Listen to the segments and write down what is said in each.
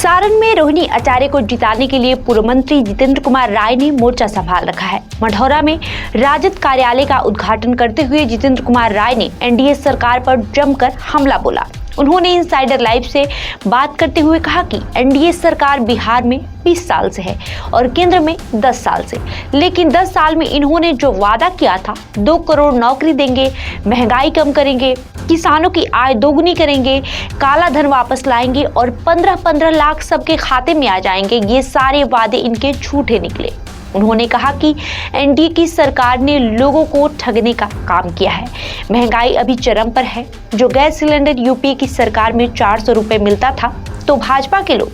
सारण में रोहिणी आचार्य को जिताने के लिए पूर्व मंत्री जितेंद्र कुमार राय ने मोर्चा संभाल रखा है। मढ़ौरा में राजद कार्यालय का उद्घाटन करते हुए जितेंद्र कुमार राय ने एनडीए सरकार पर जमकर हमला बोला। उन्होंने इनसाइडर लाइव से बात करते हुए कहा कि एनडीए सरकार बिहार में 20 साल से है और केंद्र में 10 साल से, लेकिन 10 साल में इन्होंने जो वादा किया था 2 करोड़ नौकरी देंगे, महंगाई कम करेंगे, किसानों की आय दोगुनी करेंगे, काला धन वापस लाएंगे और 15-15 लाख सबके खाते में आ जाएंगे, ये सारे वादे इनके झूठे निकले। उन्होंने कहा कि एनडीए की सरकार ने लोगों को ठगने का काम किया है। महंगाई अभी चरम पर है। जो गैस सिलेंडर यूपीए की सरकार में 400 रुपए मिलता था तो भाजपा के लोग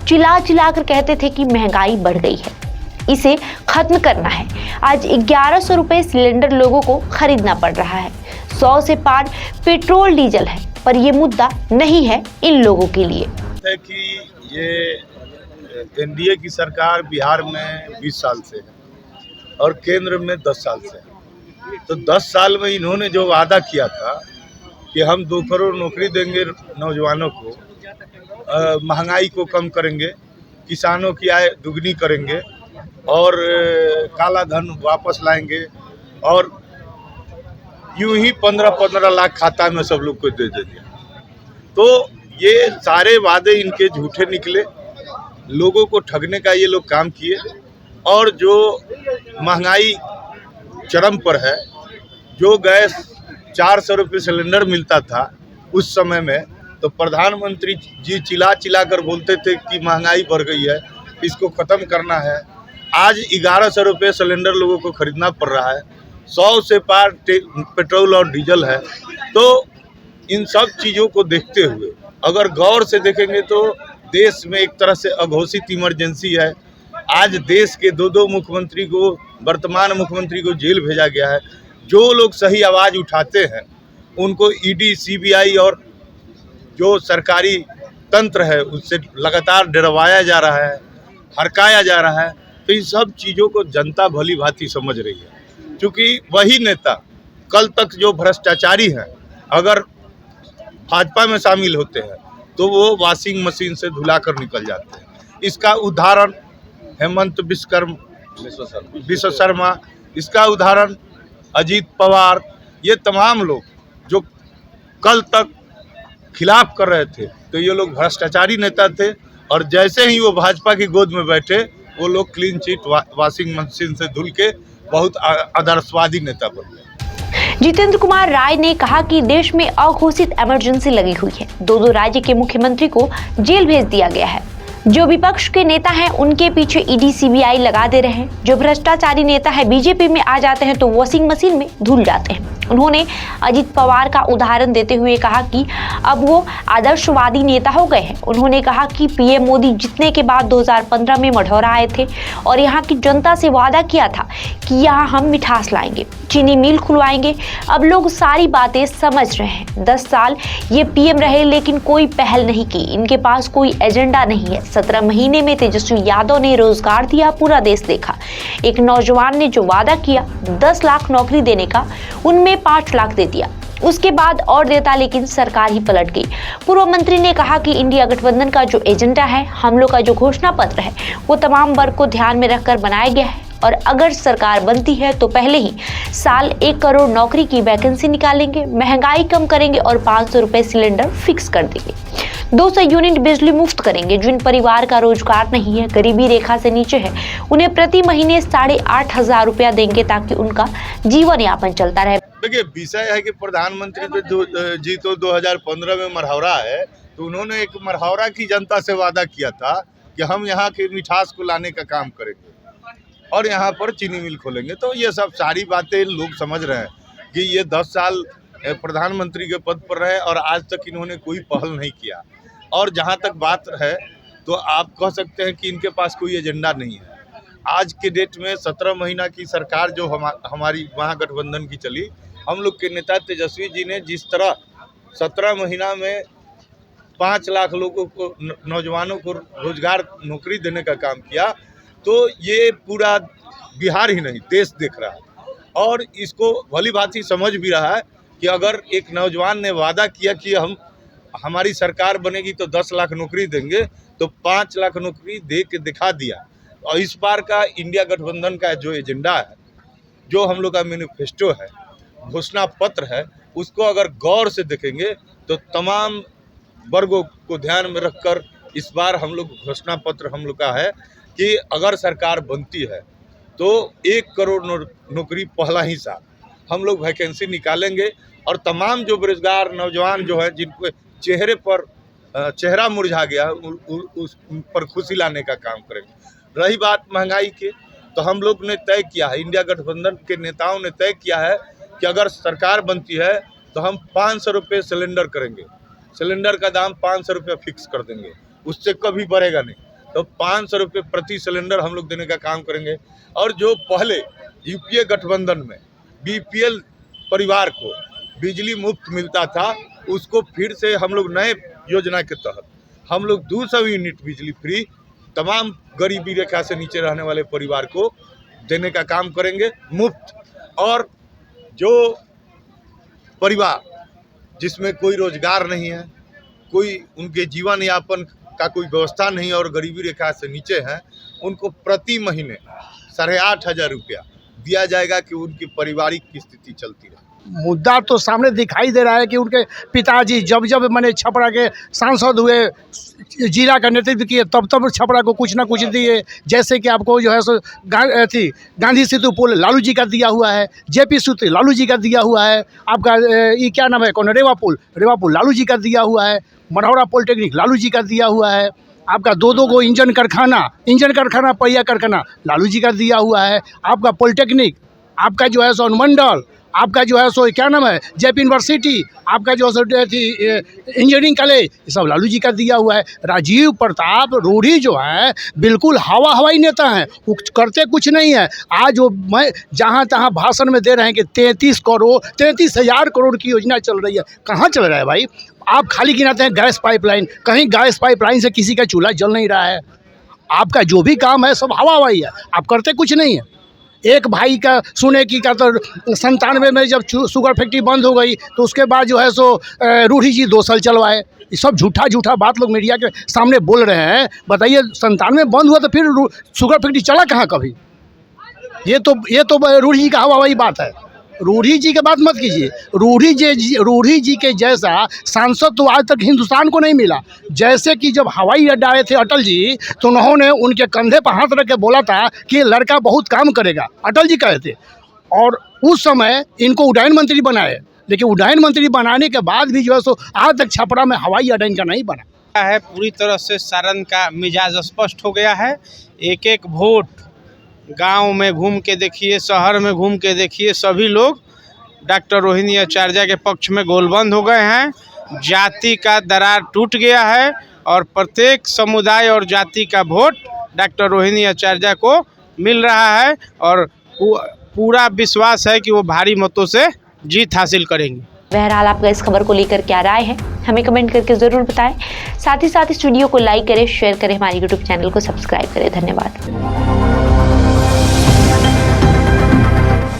चिल्ला चिल्ला कर कहते थे कि महंगाई बढ़ गई है, इसे खत्म करना है। आज 1100 रुपए सिलेंडर लोगों को खरीदना पड़ रहा है। 100 से पार पेट्रोल डीजल है, पर यह मुद्दा नहीं है इन लोगों के लिए। है कि ये एनडीए की सरकार बिहार में 20 साल से है और केंद्र में 10 साल से है। तो 10 साल में इन्होंने जो वादा किया था कि हम 2 करोड़ नौकरी देंगे नौजवानों को, महंगाई को कम करेंगे, किसानों की आय दुगनी करेंगे और काला धन वापस लाएंगे और यूं ही 15-15 लाख खाता में सब लोग को दे देंगे। तो ये सारे वादे इनके झूठे निकले। लोगों को ठगने का ये लोग काम किए और जो महंगाई चरम पर है, जो गैस 400 रुपये सिलेंडर मिलता था उस समय में, तो प्रधानमंत्री जी चिल्ला चिल्ला कर बोलते थे कि महंगाई बढ़ गई है, इसको ख़त्म करना है। आज 1100 रुपये सिलेंडर लोगों को खरीदना पड़ रहा है, 100 से पार पेट्रोल और डीजल है। तो इन सब चीज़ों को देखते हुए अगर गौर से देखेंगे तो देश में एक तरह से अघोषित इमरजेंसी है। आज देश के 2 मुख्यमंत्री को, वर्तमान मुख्यमंत्री को जेल भेजा गया है। जो लोग सही आवाज़ उठाते हैं उनको ईडी, सीबीआई और जो सरकारी तंत्र है उससे लगातार डरवाया जा रहा है, हरकाया जा रहा है। तो इन सब चीज़ों को जनता भली भांति समझ रही है, क्योंकि वही नेता कल तक जो भ्रष्टाचारी हैं अगर भाजपा में शामिल होते हैं तो वो वॉशिंग मशीन से धुला कर निकल जाते हैं। इसका उदाहरण हेमंत विश्व शर्मा, इसका उदाहरण अजीत पवार, ये तमाम लोग जो कल तक खिलाफ कर रहे थे तो ये लोग भ्रष्टाचारी नेता थे और जैसे ही वो भाजपा की गोद में बैठे वो लोग क्लीन चिट वॉशिंग मशीन से धुल के बहुत आदर्शवादी नेता बन गए। जितेंद्र कुमार राय ने कहा कि देश में अघोषित इमरजेंसी लगी हुई है। 2 राज्य के मुख्यमंत्री को जेल भेज दिया गया है। जो विपक्ष के नेता हैं उनके पीछे ईडी, सीबीआई लगा दे रहे हैं। जो भ्रष्टाचारी नेता है बीजेपी में आ जाते हैं तो वॉशिंग मशीन में धुल जाते हैं। उन्होंने अजीत पवार का उदाहरण देते हुए कहा कि अब वो आदर्शवादी नेता हो गए हैं। उन्होंने कहा कि पीएम मोदी जीतने के बाद 2015 में मढ़ौरा आए थे और यहाँ की जनता से वादा किया था कि यहाँ हम मिठास लाएंगे, चीनी मिल खुलवाएंगे। अब लोग सारी बातें समझ रहे हैं। 10 साल ये पीएम रहे लेकिन कोई पहल नहीं की, इनके पास कोई एजेंडा नहीं है। 17 महीने में तेजस्वी यादव ने रोजगार दिया, पूरा देश देखा। एक नौजवान ने जो वादा किया 10 लाख नौकरी देने का, उनमें 5 लाख दे दिया। उसके बाद और देता, लेकिन सरकार ही पलट गई। पूर्व मंत्री ने कहा कि इंडिया गठबंधन का जो एजेंडा है, हम लोग का जो घोषणा पत्र है, वो तमाम वर्ग को ध्यान में रखकर बनाया गया है और अगर सरकार बनती है तो पहले ही साल 1 करोड़ नौकरी की वैकेंसी निकालेंगे, महंगाई कम करेंगे और 500 रुपए सिलेंडर फिक्स कर देंगे। 200 यूनिट बिजली मुफ्त करेंगे। जिन परिवार का रोजगार नहीं है, गरीबी रेखा से नीचे है, उन्हें प्रति महीने 8,500 रुपया देंगे ताकि उनका जीवन यापन चलता रहे। देखिए, विषय है कि प्रधानमंत्री जी तो 2015 में मढ़ौरा है, तो उन्होंने एक मढ़ौरा की जनता से वादा किया था कि हम यहाँ के मिठास को लाने का काम करेंगे और यहाँ पर चीनी मिल खोलेंगे। तो ये सब सारी बातें लोग समझ रहे हैं कि ये 10 साल प्रधानमंत्री के पद पर रहे और आज तक इन्होंने कोई पहल नहीं किया। और जहाँ तक बात है तो आप कह सकते हैं कि इनके पास कोई एजेंडा नहीं है। आज के डेट में 17 महीना की सरकार जो हमारी महागठबंधन की चली, हम लोग के नेता तेजस्वी जी ने जिस तरह 17 महीना में 5 लाख लोगों को, नौजवानों को रोजगार, नौकरी देने का काम किया, तो ये पूरा बिहार ही नहीं देश देख रहा है और इसको भली भांति समझ भी रहा है कि अगर एक नौजवान ने वादा किया कि हम हमारी सरकार बनेगी तो 10 लाख नौकरी देंगे, तो 5 लाख नौकरी दे के दिखा दिया। और इस बार का इंडिया गठबंधन का जो एजेंडा है, जो हम लोग का मैनिफेस्टो है, घोषणा पत्र है, उसको अगर गौर से देखेंगे तो तमाम वर्गों को ध्यान में रखकर इस बार हम लोग घोषणा पत्र हम लोग का है कि अगर सरकार बनती है तो 1 करोड़ नौकरी पहला ही साल हम लोग वैकेंसी निकालेंगे और तमाम जो बेरोजगार नौजवान जो है जिनको चेहरे पर चेहरा मुरझा गया उस पर खुशी लाने का काम करेंगे। रही बात महंगाई की, तो हम लोग ने तय किया है, इंडिया गठबंधन के नेताओं ने तय किया है कि अगर सरकार बनती है तो हम 500 रुपये सिलेंडर करेंगे। सिलेंडर का दाम 500 रुपये फिक्स कर देंगे, उससे कभी बढ़ेगा नहीं। तो 500 रुपये प्रति सिलेंडर हम लोग देने का काम करेंगे। और जो पहले यूपीए गठबंधन में बीपीएल परिवार को बिजली मुफ्त मिलता था, उसको फिर से हम लोग नए योजना के तहत हम लोग 200 यूनिट बिजली फ्री तमाम गरीबी रेखा से नीचे रहने वाले परिवार को देने का काम करेंगे मुफ्त। और जो परिवार जिसमें कोई रोजगार नहीं है, कोई उनके जीवन यापन का कोई व्यवस्था नहीं और गरीबी रेखा से नीचे हैं, उनको प्रति महीने 8,500 रुपया दिया जाएगा कि उनकी पारिवारिक की स्थिति चलती रहे। मुद्दा तो सामने दिखाई दे रहा है कि उनके पिताजी जब जब मैंने छपरा के सांसद हुए, जिला का नेतृत्व किए, तब तब छपरा को कुछ ना कुछ दिए। जैसे कि आपको जो है सो गांधी सेतु पुल लालू जी का दिया हुआ है, जेपी सूत्र लालू जी का दिया हुआ है, आपका ये क्या नाम है, कौन रेवा पुल लालू जी का दिया हुआ है, मढ़ौरा पॉलिटेक्निक लालू जी का दिया हुआ है, आपका 2-2 गो इंजन कारखाना पहिया कारखाना लालू जी का दिया हुआ है, आपका पॉलिटेक्निक, आपका जो है सो अनुमंडल, आपका जो है सो क्या नाम है जेपी यूनिवर्सिटी, आपका जो है इंजीनियरिंग कॉलेज, ये सब लालू जी का दिया हुआ है। राजीव प्रताप रूढ़ी जो है बिल्कुल हवाई नेता हैं, वो करते कुछ नहीं है। आज वो मैं जहाँ तहाँ भाषण में दे रहे हैं कि 33,000 करोड़ की योजना चल रही है। कहाँ चल रहा है भाई? आप खाली गिनाते हैं गैस पाइपलाइन, कहीं गैस पाइपलाइन से किसी का चूल्हा जल नहीं रहा है। आपका जो भी काम है सब हवाई है, आप करते कुछ नहीं है। एक भाई का सुने की का तो 97 में जब शुगर फैक्ट्री बंद हो गई तो उसके बाद जो है सो रूढ़ी जी 2 साल चलवाए। ये सब झूठा बात लोग मीडिया के सामने बोल रहे हैं। बताइए 97 में बंद हुआ तो फिर शुगर फैक्ट्री चला कहाँ कभी? ये तो रूढ़ी जी का हवाई बात है। रूढ़ी जी की बात मत कीजिए। रूढ़ी जी के जैसा सांसद तो आज तक हिंदुस्तान को नहीं मिला। जैसे कि जब हवाई अड्डा आए थे अटल जी, तो उन्होंने उनके कंधे पर हाथ रख के बोला था कि ये लड़का बहुत काम करेगा, अटल जी कहे थे। और उस समय इनको उड्डयन मंत्री बनाए, लेकिन उड्डयन मंत्री बनाने के बाद भी जो है सो आज तक छपरा में हवाई अड्डा इनका नहीं बना है। पूरी तरह से सारण का मिजाज स्पष्ट हो गया है। एक वोट गांव में घूम के देखिए, शहर में घूम के देखिए, सभी लोग डॉक्टर रोहिणी आचार्य के पक्ष में गोलबंद हो गए हैं। जाति का दरार टूट गया है और प्रत्येक समुदाय और जाति का वोट डॉक्टर रोहिणी आचार्य को मिल रहा है और पूरा विश्वास है कि वो भारी मतों से जीत हासिल करेंगे। बहरहाल आपका इस खबर को लेकर क्या राय है, हमें कमेंट करके ज़रूर बताएं। साथ ही इस वीडियो को लाइक करें, शेयर करें, हमारे YouTube चैनल को सब्सक्राइब करें। धन्यवाद।